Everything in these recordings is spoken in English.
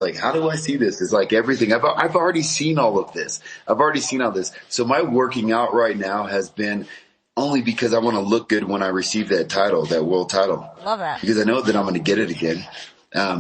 like, how do I see this? It's like everything. I've already seen all of this. I've already seen all this. So my working out right now has been only because I want to look good when I receive that title, that world title. Love that. Because I know that I'm going to get it again.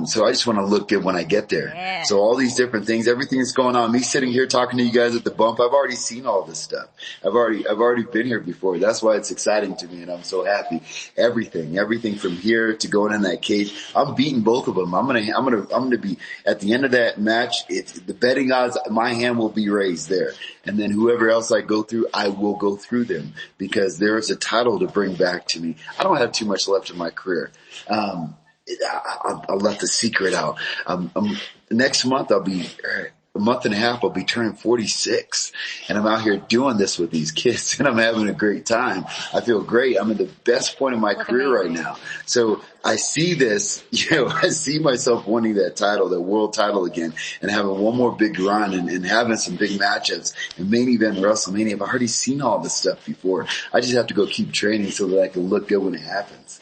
So I just want to look good when I get there. Yeah. So all these different things, everything that's going on, me sitting here talking to you guys at the bump, I've already seen all this stuff. I've already been here before. That's why it's exciting to me and I'm so happy. Everything from here to going in that cage. I'm beating both of them. I'm gonna be at the end of that match. It's the betting odds. My hand will be raised there. And then whoever else I go through, I will go through them because there is a title to bring back to me. I don't have too much left in my career. I'll let the secret out. Next month a month and a half, I'll be turning 46 and I'm out here doing this with these kids and I'm having a great time. I feel great. I'm in the best point of my career right now. So I see this, I see myself winning that title, that world title again and having one more big run and having some big matchups and main event WrestleMania. I've already seen all this stuff before. I just have to go keep training so that I can look good when it happens.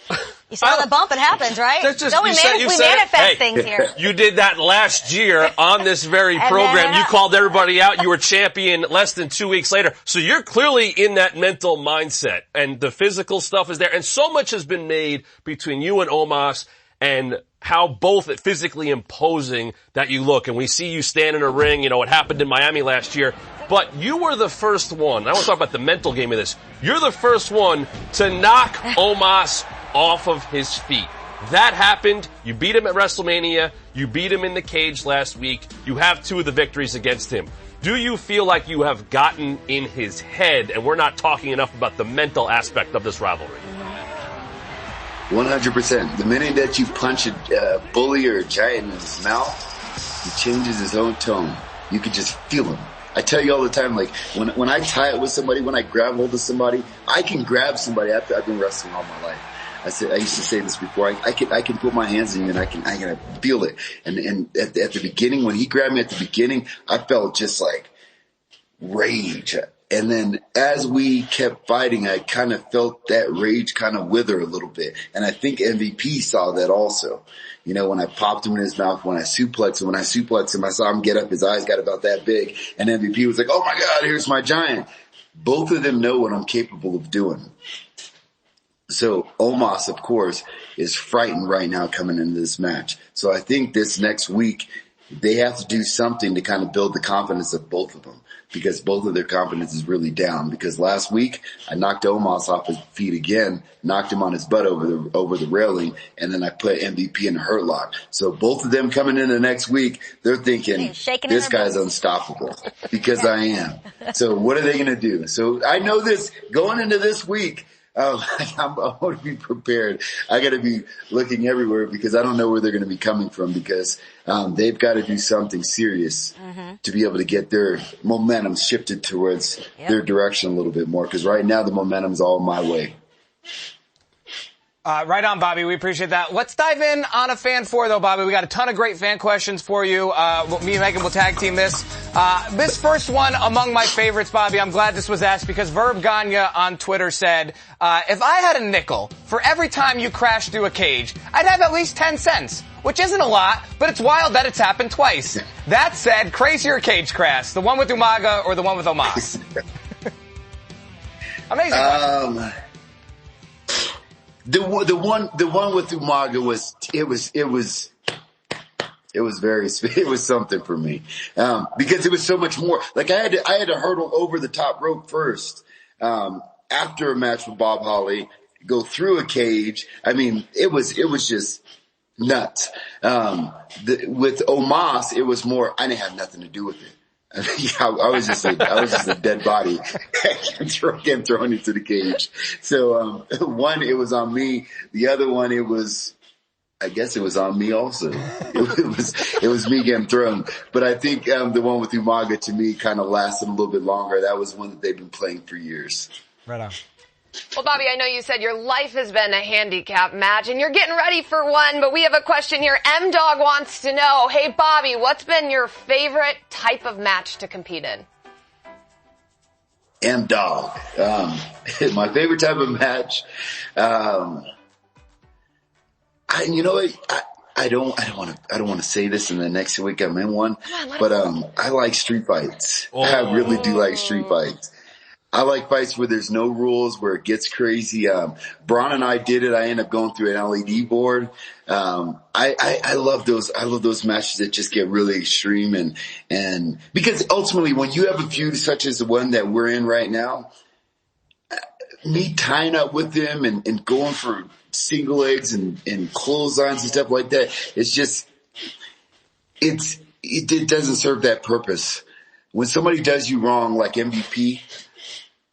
You saw the bump, it happens, right? We manifest things here. You did that last year on this very program. You called everybody out. You were champion less than 2 weeks later. So you're clearly in that mental mindset and the physical stuff is there. And so much has been made between you and Omos and how both physically imposing that you look. And we see you stand in a ring. It happened in Miami last year. But you were the first one. I want to talk about the mental game of this. You're the first one to knock Omos off of his feet. That happened. You beat him at WrestleMania. You beat him in the cage last week. You have 2 of the victories against him. Do you feel like you have gotten in his head and we're not talking enough about the mental aspect of this rivalry? 100%. The minute that you punch a bully or a giant in his mouth, he changes his own tone. You can just feel him. I tell you all the time, like, when I tie it with somebody, when I grab hold of somebody, I can grab somebody after I've been wrestling all my life. I used to say this before. I can put my hands in you and I can feel it. And at the beginning, when he grabbed me at the beginning, I felt just like rage. And then as we kept fighting, I kind of felt that rage kind of wither a little bit. And I think MVP saw that also. When I popped him in his mouth, when I suplexed him, I saw him get up. His eyes got about that big. And MVP was like, oh my God, here's my giant. Both of them know what I'm capable of doing. So Omos, of course, is frightened right now coming into this match. So I think this next week, they have to do something to kind of build the confidence of both of them because both of their confidence is really down. Because last week, I knocked Omos off his feet again, knocked him on his butt over the railing, and then I put MVP in a hurt lock. So both of them coming in the next week, they're thinking, this guy's unstoppable because I am. So what are they going to do? So I know this going into this week. I want to be prepared. I got to be looking everywhere because I don't know where they're going to be coming from because they've got to do something serious to be able to get their momentum shifted towards their direction a little bit more because right now the momentum's all my way. Right on, Bobby. We appreciate that. Let's dive in on a fan four, though, Bobby. We got a ton of great fan questions for you. Me and Megan will tag team this. This first one among my favorites, Bobby. I'm glad this was asked because Verb Gagne on Twitter said, if I had a nickel for every time you crash through a cage, I'd have at least 10 cents. Which isn't a lot, but it's wild that it's happened twice. That said, crazier cage crash, the one with Umaga or the one with Omos? Amazing question. The one with Umaga was something for me. Because it was so much more. Like I had to hurdle over the top rope first, after a match with Bob Holly, go through a cage. I mean, it was just nuts. With Omos, it was more, I didn't have nothing to do with it. I was just a dead body getting thrown into the cage. So, one, it was on me. The other one, I guess it was on me also. It was me getting thrown. But I think, the one with Umaga to me kind of lasted a little bit longer. That was one that they've been playing for years. Right on. Well, Bobby, I know you said your life has been a handicap match and you're getting ready for one, but we have a question here. M-Dog wants to know, hey, Bobby, what's been your favorite type of match to compete in? M-Dog. My favorite type of match, I don't want to say this in the next week I'm in one, but I like street fights. Oh. I really do like street fights. I like fights where there's no rules, where it gets crazy. Braun and I did it. I ended up going through an LED board. I love those matches that just get really extreme and because ultimately when you have a feud such as the one that we're in right now, me tying up with them and going for single legs and clotheslines and stuff like that, it doesn't serve that purpose. When somebody does you wrong, like MVP,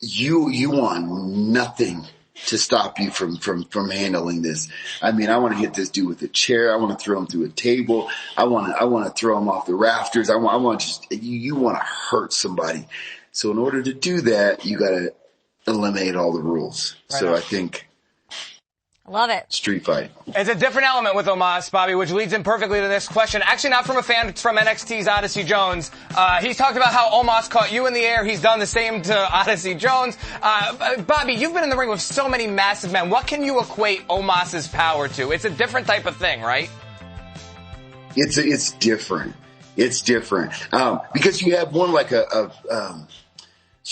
you want nothing to stop you from handling this. I mean, I want to hit this dude with a chair. I want to throw him through a table. I want to throw him off the rafters. You want to hurt somebody. So in order to do that, you got to eliminate all the rules. Right. So I think. Love it. Street fight. It's a different element with Omos, Bobby, which leads in perfectly to this question. Actually, not from a fan, it's from NXT's Odyssey Jones. He's talked about how Omos caught you in the air. He's done the same to Odyssey Jones. Bobby, you've been in the ring with so many massive men. What can you equate Omos's power to? It's a different type of thing, right? It's different. It's different. Because you have one like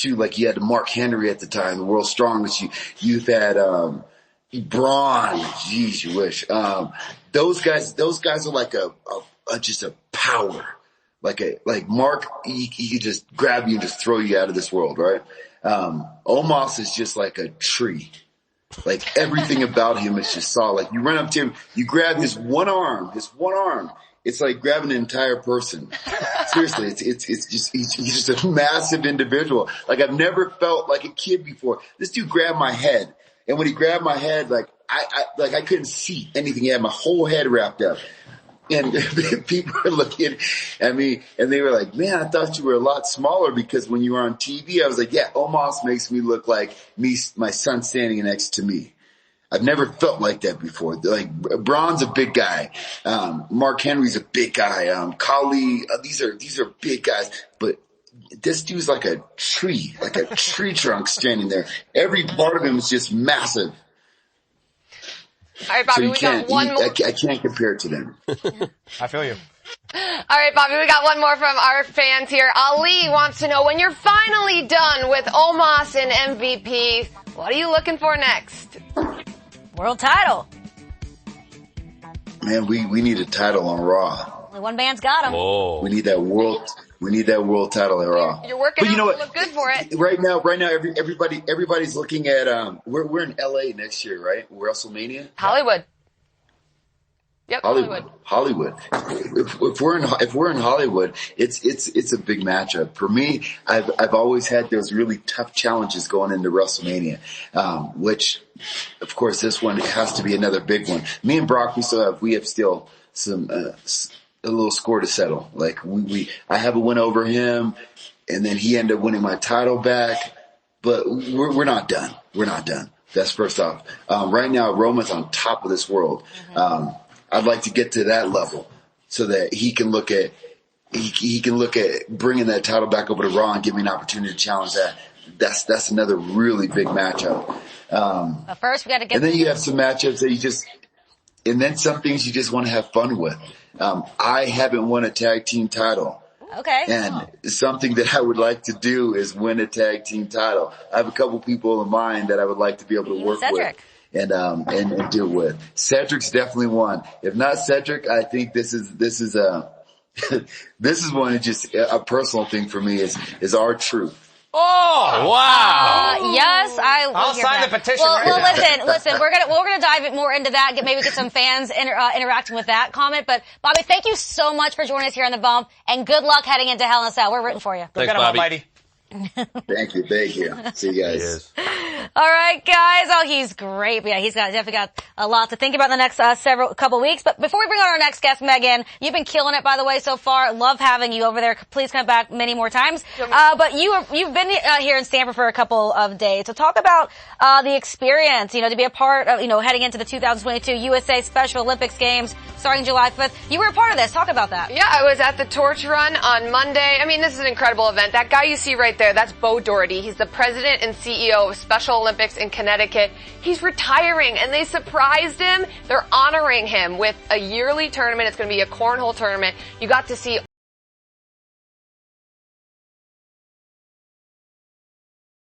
like you had Mark Henry at the time, the world's strongest. You've had, Braun, geez, you wish. Those guys are like just a power. Like Mark, he could just grab you and just throw you out of this world, right? Omos is just like a tree. Like everything about him is just solid. Like you run up to him, you grab his one arm. It's like grabbing an entire person. Seriously, he's just a massive individual. Like I've never felt like a kid before. This dude grabbed my head. And when he grabbed my head, I couldn't see anything. He had my whole head wrapped up. And people were looking at me and they were like, man, I thought you were a lot smaller because when you were on TV, I was like, yeah, Omos makes me look like my son standing next to me. I've never felt like that before. Like Braun's a big guy. Mark Henry's a big guy. Khali, these are big guys, but this dude's like a tree trunk standing there. Every part of him is just massive. All right, Bobby, so we got one more. I can't compare it to them. I feel you. All right, Bobby, we got one more from our fans here. Ali wants to know, when you're finally done with Omos and MVP, what are you looking for next? World title. Man, we need a title on Raw. Only one man's got him. Oh. We need that world title on Raw. You're working but you know out what? To look good for it. Right now, everybody's looking at, we're in LA next year, right? WrestleMania? Hollywood. Yep, Hollywood. If we're in Hollywood, it's a big matchup. For me, I've always had those really tough challenges going into WrestleMania, which, of course, this one has to be another big one. Me and Brock, we have still some, a little score to settle. Like I have a win over him and then he ended up winning my title back, but we're not done. We're not done. That's first off. Right now, Roman's on top of this world. I'd like to get to that level so that he can look at bringing that title back over to Raw and give me an opportunity to challenge that. That's another really big matchup. But first we got to get. And then you have some matchups that and then some things you just want to have fun with. I haven't won a tag team title. Okay. And something that I would like to do is win a tag team title. I have a couple people in mind that I would like to be able to work with. And deal with. Cedric's definitely one. If not Cedric, I think this is this is one that's just a personal thing for me is R-Truth. Oh, wow. Yes, I'll sign the petition now. Listen, we're gonna dive more into that, maybe get some fans interacting with that comment. But Bobby, thank you so much for joining us here on The Bump, and good luck heading into Hell in a Cell. We're rooting for you. Thanks, Bobby. Thank you. See you guys. All right, guys. Oh, he's great. But yeah, he's definitely got a lot to think about in the next couple weeks. But before we bring on our next guest, Megan, you've been killing it, by the way, so far. Love having you over there. Please come back many more times. But you've been here in Stamford for a couple of days. So talk about the experience, to be a part of, heading into the 2022 USA Special Olympics Games starting July 5th. You were a part of this. Talk about that. Yeah, I was at the torch run on Monday. I mean, this is an incredible event. That guy you see right there there, that's Bo Doherty. He's the president and CEO of Special Olympics in Connecticut. He's retiring, and they surprised him. They're honoring him with a yearly tournament. It's going to be a cornhole tournament. You got to see